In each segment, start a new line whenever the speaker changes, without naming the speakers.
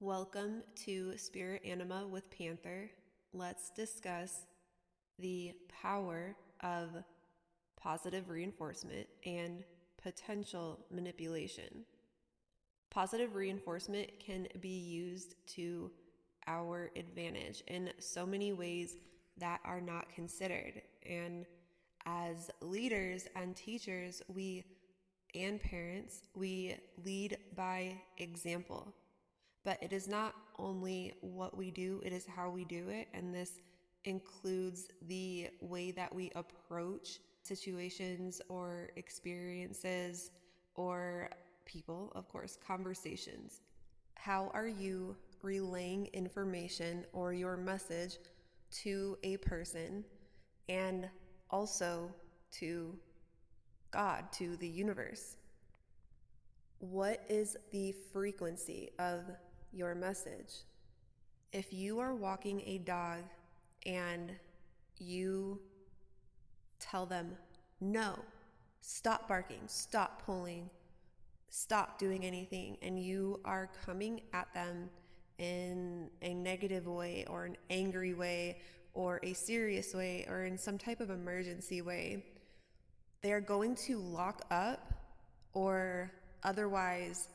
Welcome to Spirit Anima with Panther. Let's discuss the power of positive reinforcement and potential manipulation. Positive reinforcement can be used to our advantage in so many ways that are not considered. And as leaders and teachers, and parents, we lead by example. But it is not only what we do, it is how we do it. And this includes the way that we approach situations or experiences or people, of course, conversations. How are you relaying information or your message to a person and also to God, to the universe? What is the frequency of your message? If you are walking a dog and you tell them, no, stop barking, stop pulling, stop doing anything, and you are coming at them in a negative way or an angry way or a serious way or in some type of emergency way, they are going to lock up or otherwise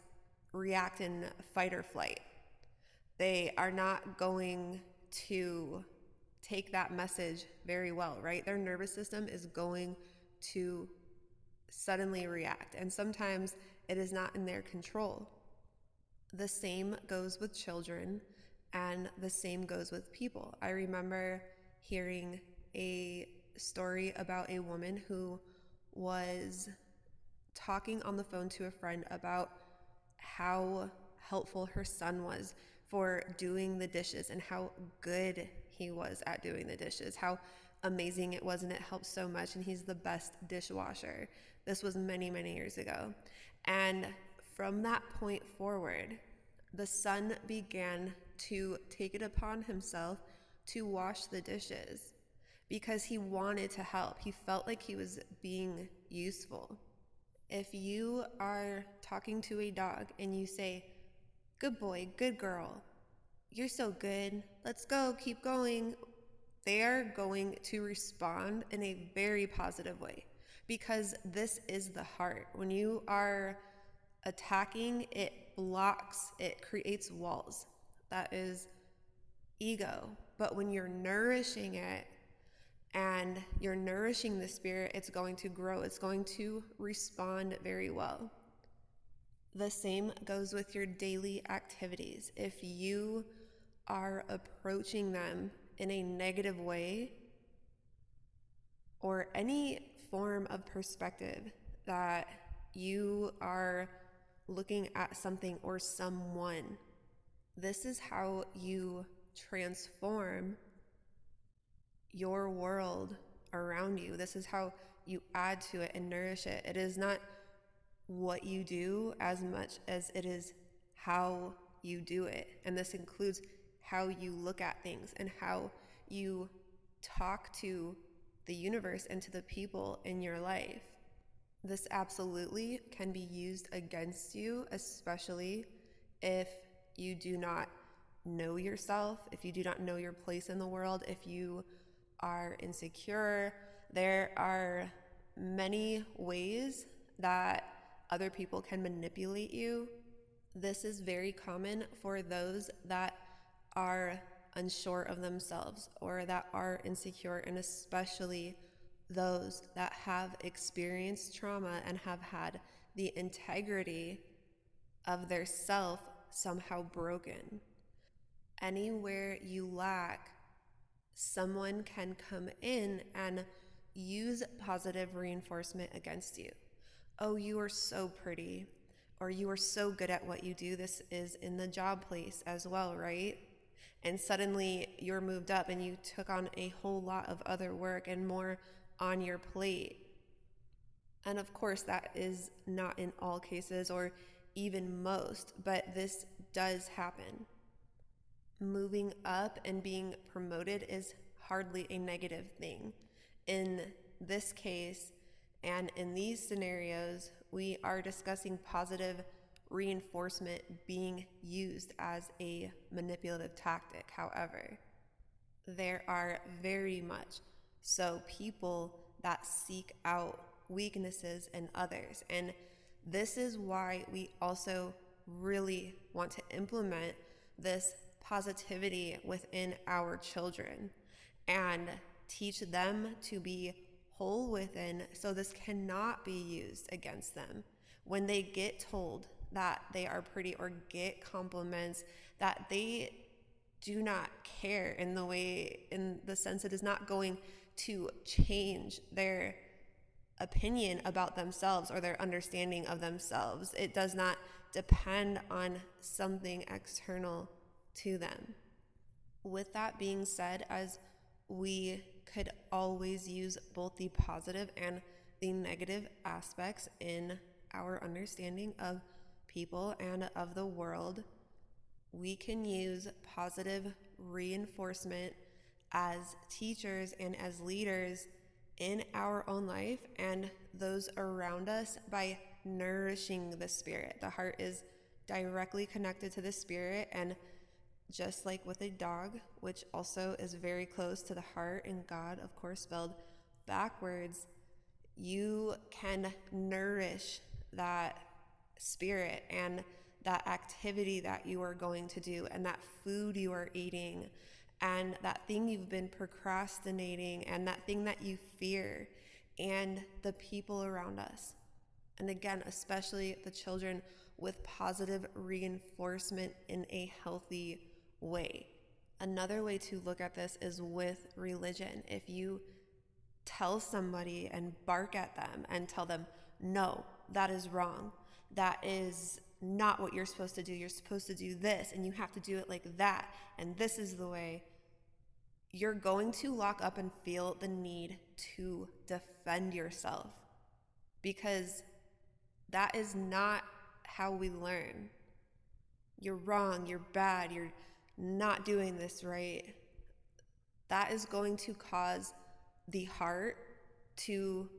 react in fight or flight. They are not going to take that message very well, right? Their nervous system is going to suddenly react, and sometimes it is not in their control. The same goes with children, and the same goes with people. I remember hearing a story about a woman who was talking on the phone to a friend about how helpful her son was for doing the dishes and how good he was at doing the dishes, how amazing it was, and it helped so much, and he's the best dishwasher. This was many, many years ago. And from that point forward, the son began to take it upon himself to wash the dishes because he wanted to help. He felt like he was being useful. If you are talking to a dog and you say, good boy, good girl, you're so good, let's go, keep going, they are going to respond in a very positive way because this is the heart. When you are attacking, it blocks, it creates walls. That is ego. But when you're nourishing it, and you're nourishing the spirit, it's going to grow. It's going to respond very well. The same goes with your daily activities. If you are approaching them in a negative way or any form of perspective that you are looking at something or someone, this is how you transform your world around you. This is how you add to it and nourish it. It is not what you do as much as it is how you do it. And this includes how you look at things and how you talk to the universe and to the people in your life. This absolutely can be used against you, especially if you do not know yourself, if you do not know your place in the world, if you are insecure. There are many ways that other people can manipulate you. This is very common for those that are unsure of themselves or that are insecure, and especially those that have experienced trauma and have had the integrity of their self somehow broken. Anywhere you lack, someone can come in and use positive reinforcement against you. Oh, you are so pretty, or you are so good at what you do. This is in the job place as well, right? And suddenly you're moved up and you took on a whole lot of other work and more on your plate. And of course, that is not in all cases or even most, but this does happen. Moving up and being promoted is hardly a negative thing. In this case and in these scenarios, we are discussing positive reinforcement being used as a manipulative tactic. However, there are very much so people that seek out weaknesses in others. And this is why we also really want to implement this positivity within our children and teach them to be whole within, so this cannot be used against them. When they get told that they are pretty or get compliments that they do not care in the sense it is not going to change their opinion about themselves or their understanding of themselves. It does not depend on something external to them. With that being said, as we could always use both the positive and the negative aspects in our understanding of people and of the world, we can use positive reinforcement as teachers and as leaders in our own life and those around us by nourishing the spirit. The heart is directly connected to the spirit, and just like with a dog, which also is very close to the heart and God, of course, spelled backwards, you can nourish that spirit and that activity that you are going to do and that food you are eating and that thing you've been procrastinating and that thing that you fear and the people around us. And again, especially the children, with positive reinforcement in a healthy way. Another way to look at this is with religion. If you tell somebody and bark at them and tell them, no, that is wrong, that is not what you're supposed to do, you're supposed to do this and you have to do it like that, and this is the way, you're going to lock up and feel the need to defend yourself, because that is not how we learn. You're wrong, you're bad, you're not doing this right. That is going to cause the heart to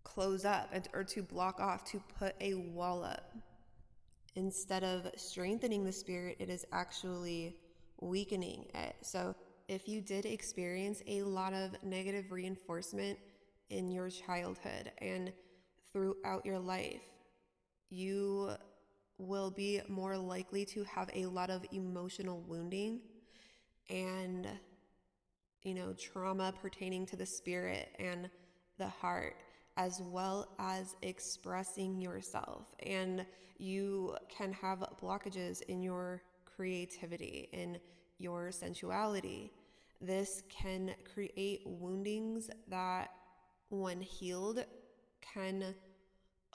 close up or to block off, to put a wall up. Instead of strengthening the spirit, it is actually weakening it. So if you did experience a lot of negative reinforcement in your childhood and throughout your life, you will be more likely to have a lot of emotional wounding and, trauma pertaining to the spirit and the heart, as well as expressing yourself. And you can have blockages in your creativity, in your sensuality. This can create woundings that, when healed, can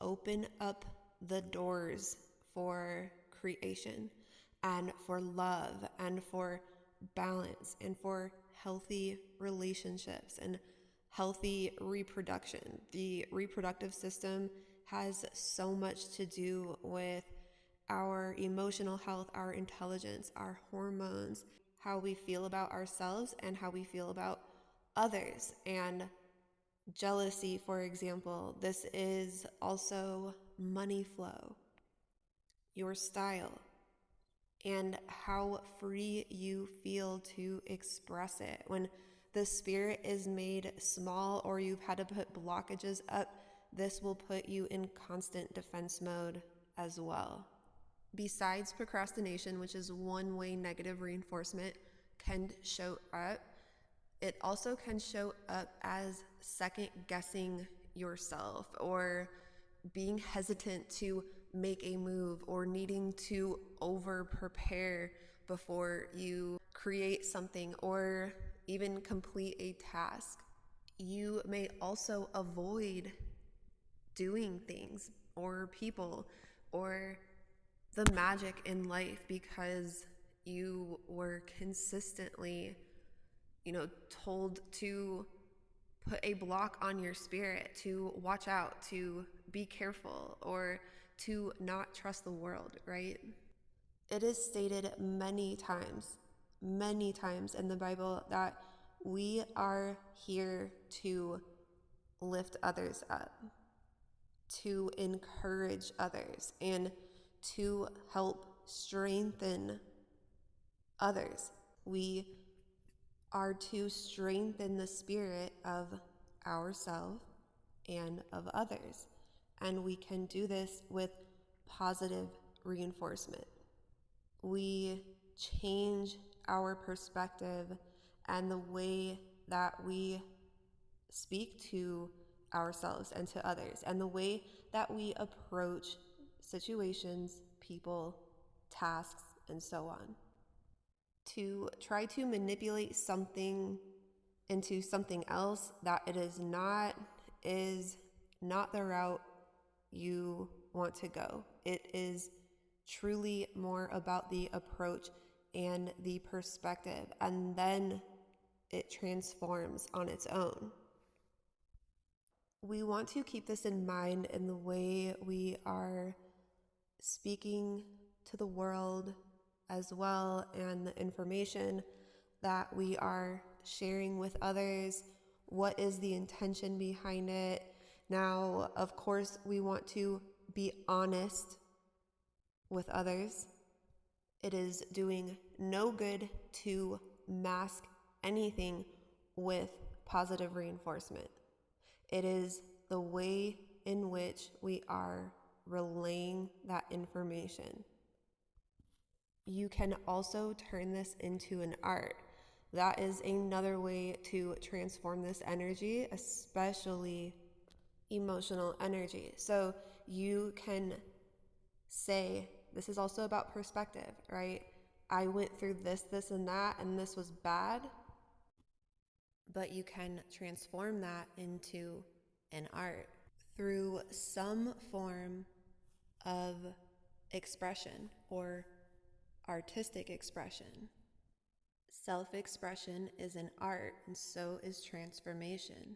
open up the doors for creation and for love and for balance and for healthy relationships and healthy reproduction. The reproductive system has so much to do with our emotional health, our intelligence, our hormones, how we feel about ourselves and how we feel about others. And jealousy, for example, this is also money flow, your style, and how free you feel to express it. When the spirit is made small or you've had to put blockages up, this will put you in constant defense mode as well. Besides procrastination, which is one way negative reinforcement can show up, it also can show up as second guessing yourself or being hesitant to make a move or needing to over prepare before you create something or even complete a task. You may also avoid doing things or people or the magic in life because you were consistently, told to put a block on your spirit, to watch out, to be careful, or to not trust the world, right? It is stated many times in the Bible that we are here to lift others up, to encourage others, and to help strengthen others. We are to strengthen the spirit of ourselves and of others. And we can do this with positive reinforcement. We change our perspective and the way that we speak to ourselves and to others, and the way that we approach situations, people, tasks, and so on. To try to manipulate something into something else that it is not the route you want to go. It is truly more about the approach and the perspective, and then it transforms on its own. We want to keep this in mind in the way we are speaking to the world as well, and the information that we are sharing with others. What is the intention behind it? Now, of course, we want to be honest with others. It is doing no good to mask anything with positive reinforcement. It is the way in which we are relaying that information. You can also turn this into an art. That is another way to transform this energy, especially emotional energy. So you can say, this is also about perspective, right? I went through this, and that, and this was bad. But you can transform that into an art through some form of expression or artistic expression. Self-expression is an art, and so is transformation.